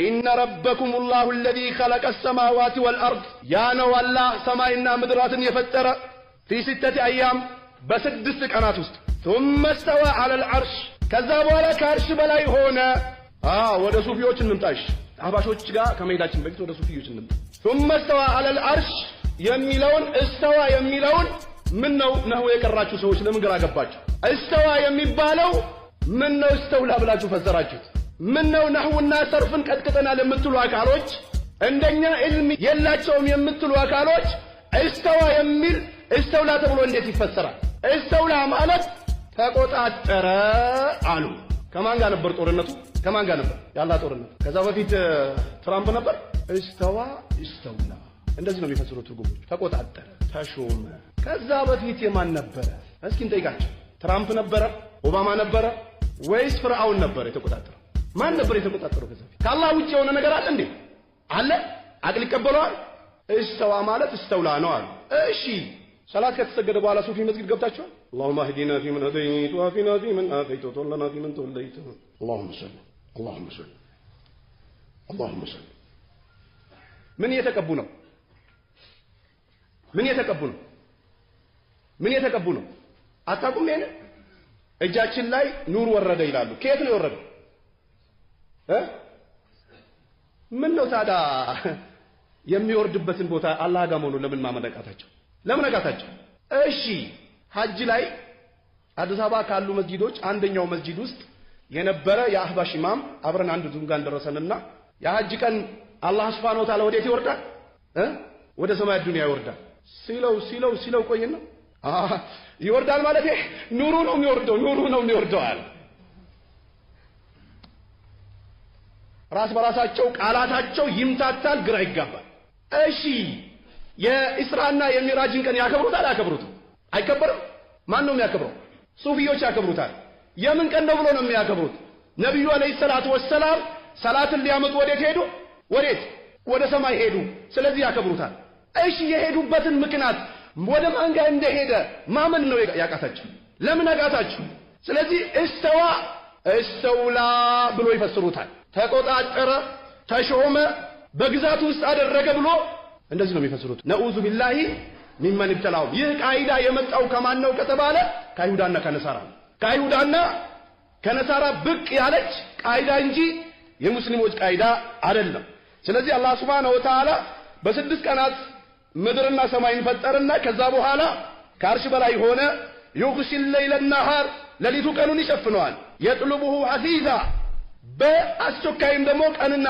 إن ربكم الله الذي خلق السماوات والأرض يا نو الله سماينا مدرات يفتر في 6 أيام بسدست قنات وسط ثم استوى على العرش كذا ولا كارش بلاي هنا ወደ ሱፊዎች እንምጣሽ አባሾች ጋር ከመሄዳችን በፊት ወደ ሱፊዎች እንምጣ ثم استوى على العرش የሚለውን استوى የሚለውን ምን ነው የቀራችሁ ሰዎች ለምን ግራ ገባችሁ استوى የሚባለው ምን ነው استولى ብላችሁ ፈሰራችሁት ምን ነው ነህውና ሰርፍን ቀጥቅጠናል የምትሉ አካሎች እንደኛ ኢልም የላቸውም የምትሉ አካሎች استوى የሚል استولى ተብሎ እንዴት ይፈሰራል استولى ማለት ተቆጣጠረ አሉ ከማን ጋር ነበር ጦርነቱ ከማን ጋር ነበር ያላ ጦርነት ከዛ በፊት ትራምፕ ነበር استولى እንደዚህ ነው የሚፈስሩት ትርጉሞች ተቆጣጠረ ተሾመ ከዛ በፊት የማን ነበር እስኪ እንጠይቃቸው ትራምፕ ነበር ኦባማ ነበር ወይስ ፍርዓውን ነበር የተቆጣጠረው ማን ነበር የተቆጣጠረው ከዛ ከአላህ ውጪ የሆነ ነገር አለ እንዴ አለ አቅል ይቀበለዋል استوى ማለት استولى ነው አሉ እሺ ሰላት ከተሰገደ በኋላ ሱፊ መስጊድ ገብታችኋል اللهم اهدنا فيمن هديت وعافنا فيمن عافيت وتولنا فيمن توليت اللهم صل من يتقبو ነው አታቁም የነ እጃችን ላይ ኑር ወረደ ይላሉ ከየት ነው የወረደው ምን ነው ታዲያ የሚወርድበትን ቦታ አላህ ጋር መሆኑ ለምን ማመለካታቸው እሺ ሐጅ ላይ አዲስ አበባ ካሉ መስጊዶች አንደኛው መስጊድ ውስጥ የነበረ የአህባሽ ኢማም አብረን አንድ ዙም ጋር ደረሰንና የሐጅ ቀን አላህ Subhanahu Wa Ta'ala ወዴት ይወርዳል ወደ ሰማይ ዱንያ ይወርዳል ሲለው ቆይና ይወርዳል ማለት ኑሩ ነው የሚወርደው አለ ራስ በራሳቸው ቃላታቸው ይምታታል ግራ ይጋባል እሺ የኢስራና የሚራጅን ቀን ያከብሩታል አይከበርም ማን ነው የሚያከብረው ሱፊዮች ያከብሩታል የምን ቀን ነው ብሎ ነው የሚያከብሩት ነብዩ አለይሂ ሰላቱ ወሰለም ሰላትን ሊያመጡ ወደ ሰማይ ሄዱ ስለዚህ ያከብሩታል እሺ የሄዱበትን ምክንያት ወደ ማን ጋር እንደሄደ ማመን ነው ያቃታቸው ለምን አቃታቸው ስለዚህ استولى ብሎ ይፈስሩታል ተቆጣጠረ ተሾመ በግዛቱ ውስጥ አደረገ ብሎ እንደዚህ ነው የሚፈስሩት ነኡዙ ቢላሂ ሚመን ይብተላው ይህ ቃይዳ የመጣው ከማን ነው ከተባለ ከአይሁዳና ከነሳራ ብቅ ያለች ቃይዳ እንጂ የሙስሊሞች ቃይዳ አይደለም ስለዚህ አላህ Subhanahu Wa Ta'ala በ6 ቀናት ምድርና ሰማይን ፈጠረና ከዛ በኋላ ከአርሽ በላይ ሆነ يغشي الليل النهار ለሊቱ ቀኑን ይሸፍነዋል يطلبه حثيثا በአስቸኳይም ደግሞ ቀንና